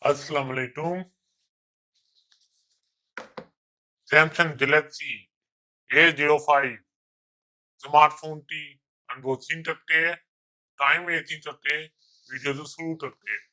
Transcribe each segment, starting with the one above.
अस्सलाम वालेकुम। Samsung Galaxy A05 smartphone की अनबॉक्सिंग करते हैं, टाइम वेस्टिंग करते हैं, वीडियो को शुरू करते हैं।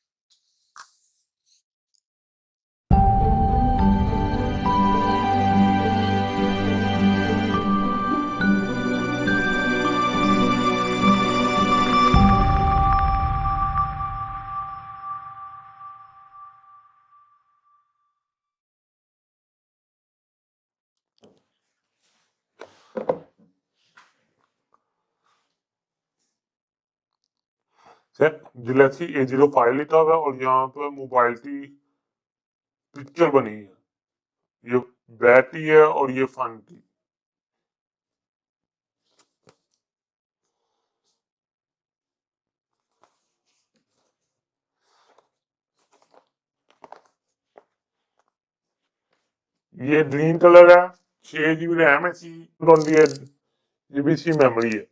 गैलेक्सी A05 लिखा हुआ है और यहाँ पर मोबाइल की पिक्चर बनी है। ये बैटरी है और ये फन की। ये ग्रीन कलर है, 6 GB रैम है, 28 GB मेमोरी है।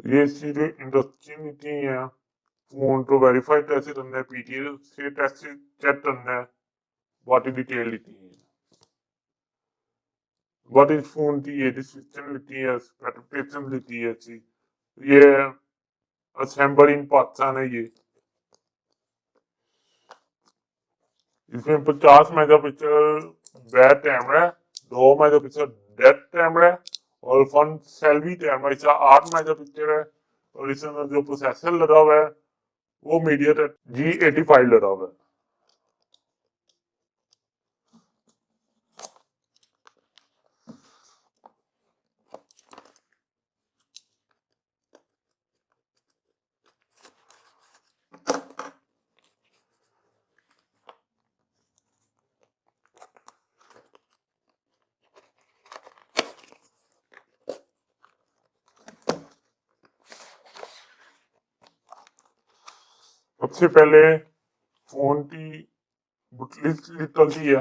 ये चीजें इंटरेस्टिंग नहीं है। फोन को वेरीफाई कैसे करना है, पीटीए से कैसे चेक करना है, बाकी डिटेल लिखी है। What is फोन की ये डिस्क्रिप्शन लिखी है, स्पेसिफिकेशन लिखी है इसकी। ये असेंबल इन पाकिस्तान है। ये इसमें 50 मेगापिक्सल बैक कैमरा है, 2 मेगापिक्सल डेप्थ कैमरा है और फ्रंट सेल्फी कैमरा इसका 8 मेगापिक्सल है। और इसमें जो प्रोसेसर लगा हुआ है वो मीडियाटेक G85 लगा हुआ है। सबसे पहले फोन की बुकलिस्ट निकलती है।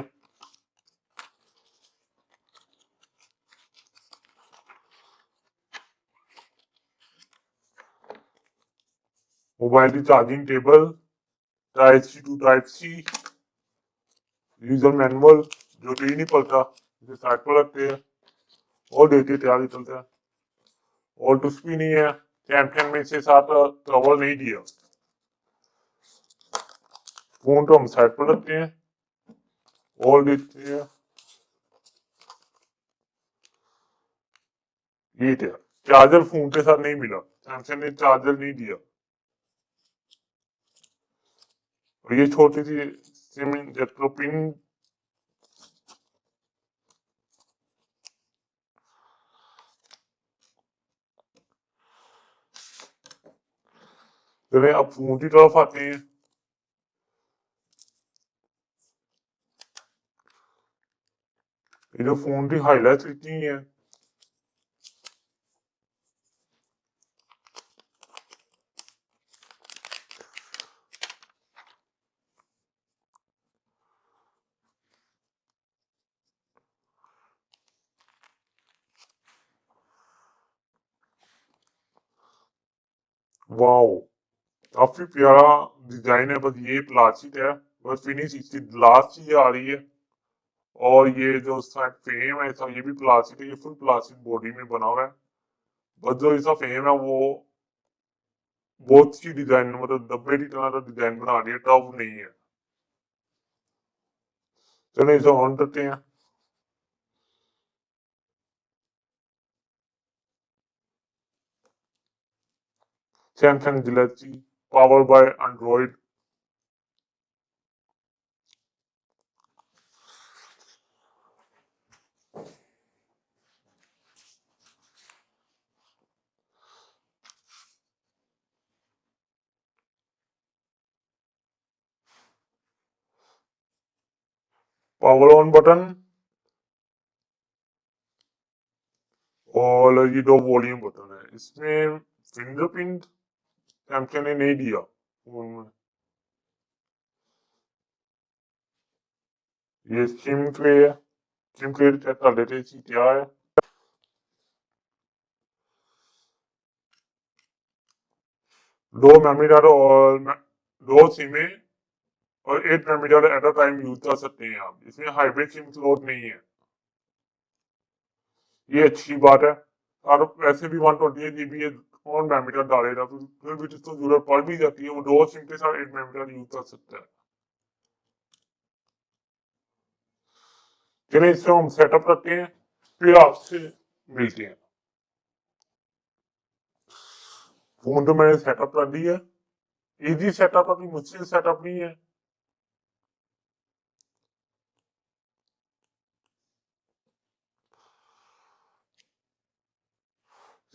मोबाइल की charging table, type C to type C, user manual जो कि नहीं पड़ता, इसे साइड पर रखते हैं और देखते क्या निकलता है। और कुछ भी नहीं है। सैमसंग में इसके साथ कवर नहीं दिया। फोन को हम साइड पर रखते हैं और देखते हैं। ये क्या, चार्जर फोन के साथ नहीं मिला, सैमसंग ने चार्जर नहीं दिया। और ये छोटी सी सिम जेट्रो पिन, चले अब फोन की तरफ आते हैं। ये जो फोन की हाईलाइट लिखी है, वाओ काफी प्यारा डिजाइन है। बस ये प्लास्टिक है, बस फिनिश इसकी ग्लास ही आ रही है। और ये जो साइड फ्रेम है इसका, ये भी प्लास्टिक है, ये फुल प्लास्टिक बॉडी में बना हुआ है। बस जो इसका फ्रेम है वो बहुत सी डिजाइन, मतलब डब्बे की तरह का डिजाइन बना दिया, टफ नहीं है। चलो इसे ऑन करते हैं। Samsung Galaxy power bye Android. Power on button और ये दो वॉल्यूम बटन है। इसमें फिंगरप्रिंट सैमसंग ने नहीं दिया फोन में। ये सिम ट्रे है, सिम ट्रे चेक कर लेते हैं क्या है। दो मेमोरी कार्ड और दो सिमें और 8 memory card at a time use कर सकते हैं आप। इसमें हाइब्रिड सिम स्लॉट नहीं है, ये अच्छी बात है। और वैसे भी 128 GB कौन मेमोरी कार्ड डालेगा, फिर भी जिसको जरूरत पड़ भी जाती है वो दो सिम के साथ 8 मेमोरी कार्ड यूज कर सकता है। चलिए इसको हम सेटअप करते हैं, फिर आपसे मिलते हैं। फोन तो मैंने सेटअप कर दी है, इजी सेटअप है, कोई मुश्किल सेटअप नहीं है।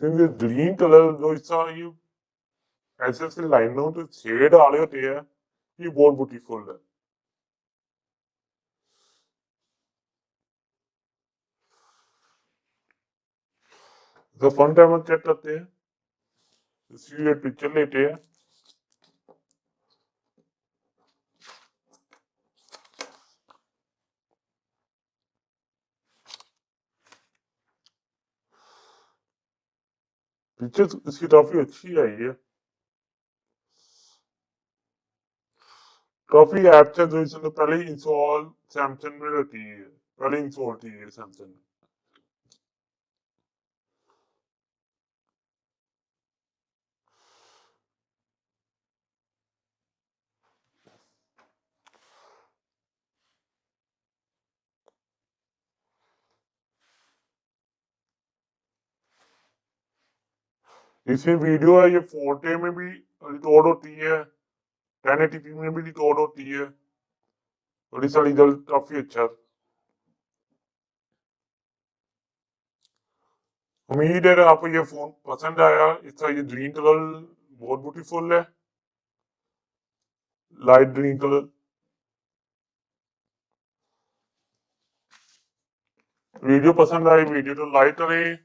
सिर्फ ये ग्रीन कलर जो इसका ये ऐसे ऐसे लाइनों तो शेड डाले होते हैं, ये बहुत ब्यूटीफुल है। तो फ्रंट कैमरा चेक करते हैं, इसकी पिक्चर लेते हैं। पिक्चर इसकी काफी अच्छी आई है। काफी ऐप्स है जो इसने पहले इंस्टॉल सैमसंग में रहती है, पहले इंस्टॉल की है सैमसंग। इसमें वीडियो है, ये 4K में भी रिकॉर्ड होती है, 1080p में भी रिकॉर्ड होती है, और इसका रिजल्ट काफी अच्छा है। उम्मीद है कि आपको ये फोन पसंद आया। इसका ये ग्रीन कलर बहुत ब्यूटीफुल है, लाइट ग्रीन कलर। वीडियो पसंद आई, वीडियो को लाइक करें,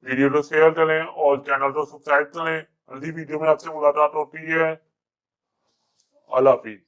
वीडियो को शेयर करें और चैनल को सब्सक्राइब करें। अगली वीडियो में आपसे मुलाकात होती है। अल्लाह हाफिज।